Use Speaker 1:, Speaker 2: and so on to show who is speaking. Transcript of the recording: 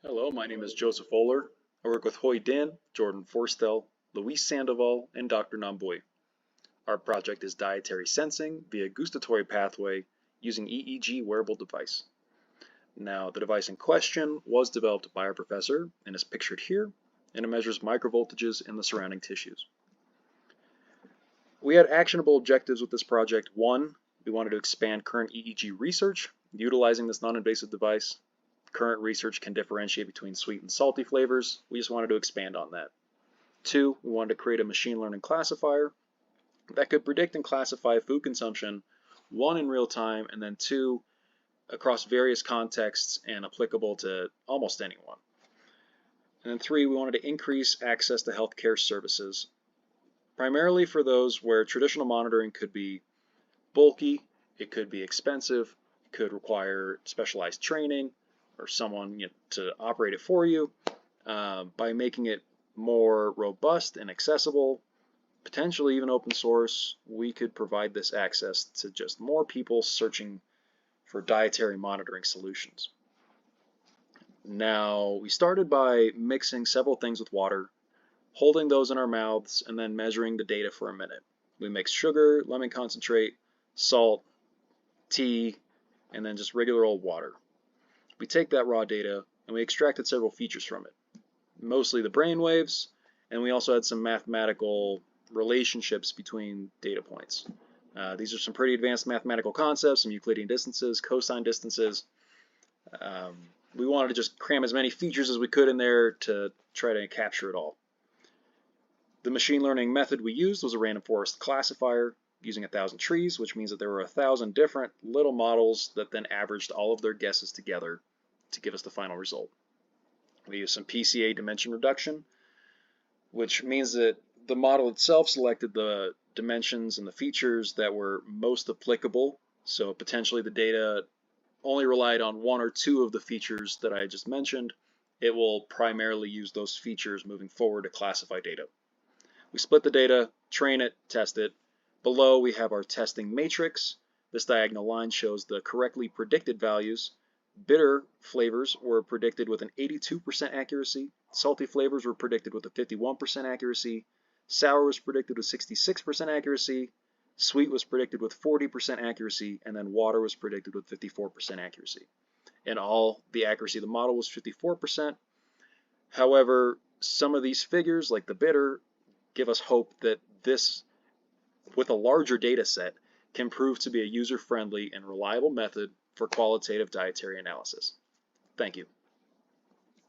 Speaker 1: Hello, my name is Joseph Oler. I work with Hoy Din, Jordan Forstel, Luis Sandoval, and Dr. Namboy. Our project is dietary sensing via gustatory pathway using EEG wearable device. Now, the device in question was developed by our professor and is pictured here, and it measures microvoltages in the surrounding tissues. We had actionable objectives with this project. One, we wanted to expand current EEG research utilizing this non-invasive device. Current research can differentiate between sweet and salty flavors. We just wanted to expand on that. Two, we wanted to create a machine learning classifier that could predict and classify food consumption, one in real time, and then two, across various contexts and applicable to almost anyone. And then three, we wanted to increase access to healthcare services, primarily for those where traditional monitoring could be bulky, it could be expensive, it could require specialized training, or someone to operate it for you. By making it more robust and accessible, potentially even open source, we could provide this access to just more people searching for dietary monitoring solutions. Now, we started by mixing several things with water, holding those in our mouths, and then measuring the data for a minute. We mixed sugar, lemon concentrate, salt, tea, and then just regular old water. We take that raw data and we extracted several features from it, mostly the brain waves, and we also had some mathematical relationships between data points. These are some pretty advanced mathematical concepts, some Euclidean distances, cosine distances. We wanted to just cram as many features as we could in there to try to capture it all. The machine learning method we used was a random forest classifier using 1,000 trees, which means that there were 1,000 different little models that then averaged all of their guesses together to give us the final result. We used some PCA dimension reduction, which means that the model itself selected the dimensions and the features that were most applicable. So potentially the data only relied on one or two of the features that I just mentioned. It will primarily use those features moving forward to classify data. We split the data, train it, test it. Below we have our testing matrix. This diagonal line shows the correctly predicted values. Bitter flavors were predicted with an 82% accuracy. Salty flavors were predicted with a 51% accuracy. Sour was predicted with 66% accuracy. Sweet was predicted with 40% accuracy. And then water was predicted with 54% accuracy. In all, the accuracy of the model was 54%. However, some of these figures, like the bitter, give us hope that this, with a larger data set, can prove to be a user-friendly and reliable method for qualitative dietary analysis. Thank you.